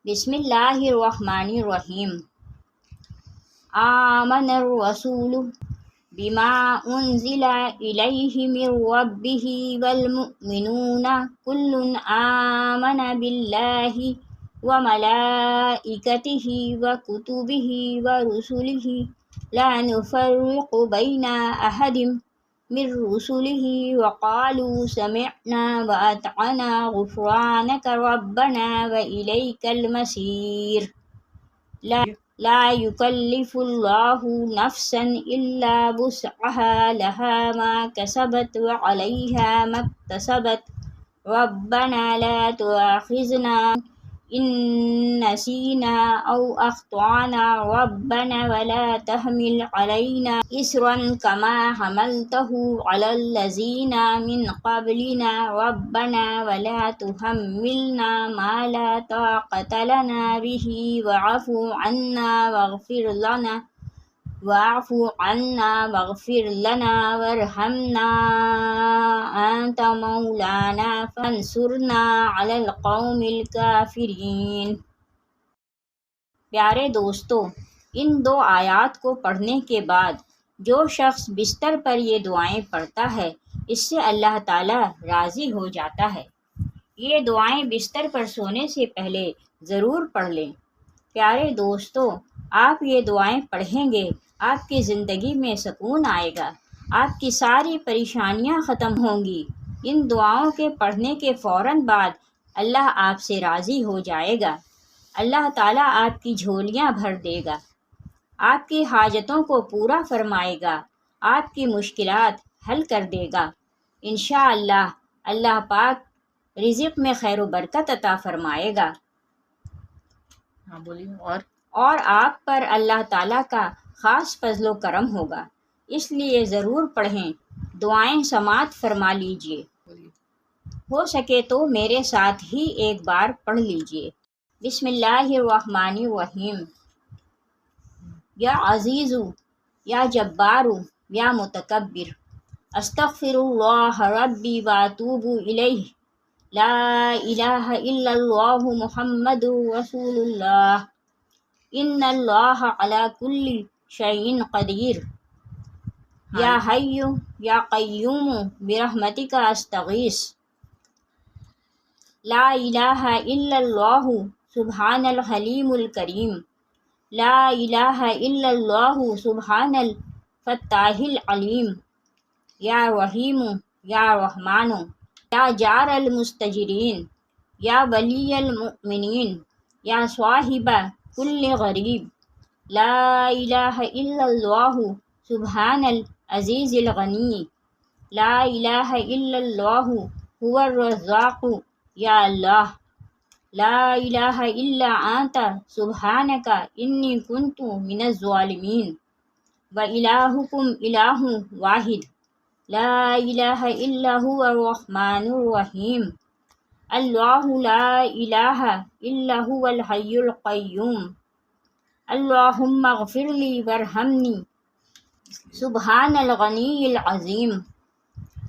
بسم اللہ الرحمن الرحیم۔ آمن الرسول بما انزل الیہ من ربہ والمؤمنون کل آمن باللہ وملائکتہ وکتبہ ورسلہ لا نفرق بین احد من رسلہ وقالوا سمعنا وأطعنا غفرانک ربنا وإلیک المصیر۔ لا یکلف اللہ نفسا الا وسعها لها ما کسبت وعلیہا ما اکتسبت ربنا لا تؤاخذنا ان نسینا او اخطأنا ربنا ولا تحمل علینا اصرا کما حملته علی الذین من قبلنا ربنا ولا تحملنا ما لا طاقة لنا به واعف عنا واغفر لنا وارحمنا انت مولانا فانصرنا علی القوم الکافرین۔ پیارے دوستو، ان دو آیات کو پڑھنے کے بعد جو شخص بستر پر یہ دعائیں پڑھتا ہے اس سے اللہ تعالیٰ راضی ہو جاتا ہے۔ یہ دعائیں بستر پر سونے سے پہلے ضرور پڑھ لیں۔ پیارے دوستو، آپ یہ دعائیں پڑھیں گے، آپ کی زندگی میں سکون آئے گا، آپ کی ساری پریشانیاں ختم ہوں گی۔ ان دعاؤں کے پڑھنے کے فوراً بعد اللہ آپ سے راضی ہو جائے گا۔ اللہ تعالیٰ آپ کی جھولیاں بھر دے گا، آپ کی حاجتوں کو پورا فرمائے گا، آپ کی مشکلات حل کر دے گا۔ انشاءاللہ اللہ پاک رزق میں خیر و برکت عطا فرمائے گا۔ ہاں بولیے۔ اور آپ پر اللہ تعالیٰ کا خاص فضل و کرم ہوگا، اس لیے ضرور پڑھیں، دعائیں سماعت فرما لیجئے۔ ہو سکے تو میرے ساتھ ہی ایک بار پڑھ لیجئے۔ بسم اللہ الرحمن الرحیم۔ یا عزیز یا جبار یا متکبر، استغفر اللہ ربی واتوب الیہ، لا الہ الا اللہ محمد رسول اللہ، ان اللہ علی کل شیء قدیر، یا حی یا قیوم برحمتک استغیث، لا الہ الا اللہ سبحان الحلیم الکریم، لا الہ الا اللہ سبحان الفتاح العلیم، یا رحیم یا رحمان یا جار المستجرین، یا ولی المؤمنین، یا صاحب کل غریب، لا الہ الا اللہ سبحان العزیز الغنی، لا الہ الا اللہ هو الرزاق یا اللہ، لا الہ الا انت سبحانک انی کنت من الظالمین، وإلہکم الہ واحد، لا الہ الا هو الرحمن الرحیم، اللہ لا الہ الا هو الحی القیوم، اللہم اغفر لی وارحمنی، سبحان الغنی العظیم،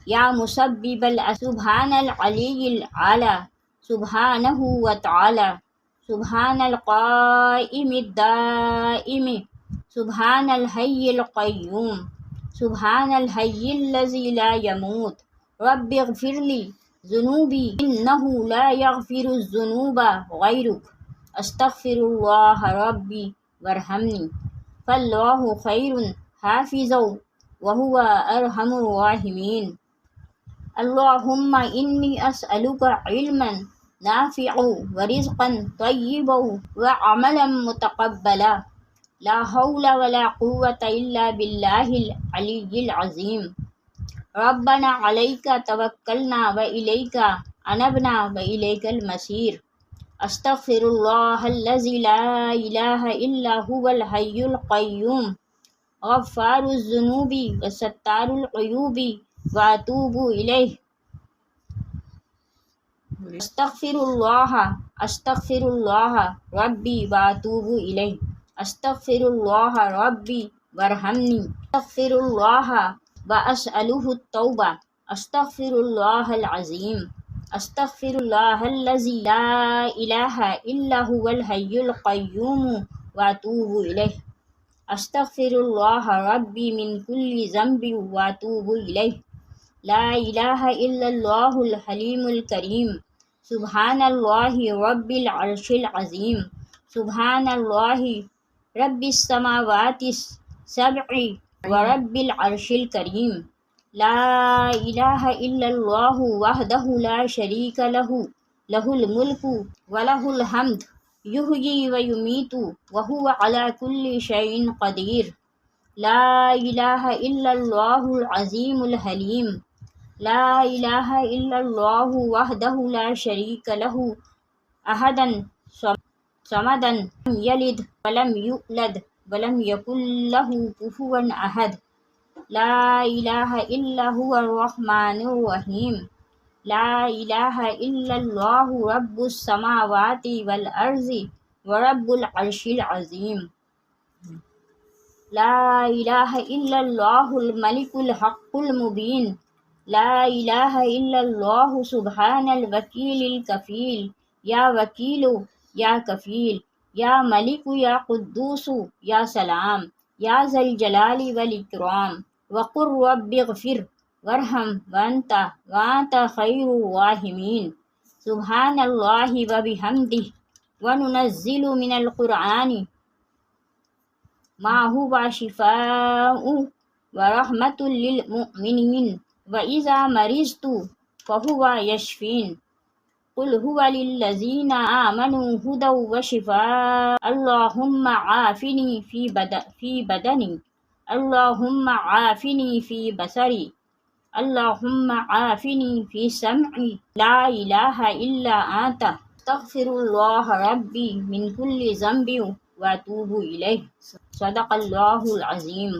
یا مسبب سبحان العلی العلی سبحانہ وتعالی، سبحان القائم الدائم، سبحان الحی القیوم، سبحان الحی الذی لا یموت، رب اغفر لی ذنوبی انہ لا یغفر الذنوب غیرک، استغفر اللہ ربی وارحمنی، فاللہ خیر حافظا وہو ارحم الراحمین، اللہم انی اسألک علما نافعا ورزقا طیبا وعملا متقبلا، لا حول ولا قوة الا باللہ العلی العظیم، ربنا علیک توکلنا والیک انبنا والیک المصیر، استغفر اللہ الذی لا الہ الا هو الحی القیوم، غفار الذنوب وستار العیوب واتوب الیہ، استغفر اللہ ربی واتوب الیہ، استغفر اللہ ربی وارحمنی، استغفر اللہ واسألہ التوبہ، استغفر اللہ العظیم، استغفر اللہ الذی لا الہ الا هو الحی القیوم واتوب الیہ استغفر اللہ ربی من کل ذنب واتوب الیہ لا الہ الا اللہ الحلیم الکریم سبحان اللہ رب العرش العظیم سبحان اللہ رب السماوات السبع ورب العرش الکریم لا الہ الا اللہ وحدہ لا شریک لہ لہ الملک ولہ الحمد یحیی ویمیت وہو علی کل شیء قدیر لا الہ الا اللہ العظیم الحلیم لا الہ الا اللہ وحدہ لا شریک لہ احدا صمدا لم یلد ولم یولد ولم یکن لہ کفوا احد لا الہ الا هو الرحمن الرحیم لا الہ الا اللہ رب السماوات والارض ورب العرش العظیم لا الہ الا اللہ الملک الحق المبین لا الہ الا اللہ سبحان الوکیل الکفیل یا وکیل یا کفیل یا ملک یا قدوس یا سلام یا ذا الجلال والاکرام وقل رب اغفر وارحم وانت خیر الراحمین سبحان اللہ وبحمدہ وننزل من القرآن ما هو شفاء ورحمة للمؤمنين وإذا مرضت فهو يشفين قل هو للذين آمنوا هدى وشفاء اللهم عافني في بدني اللهم عافني في بصري اللهم عافني في سمعي لا إله إلا أنت استغفر الله ربي من كل ذنب واتوب إليه صدق اللہ العظیم۔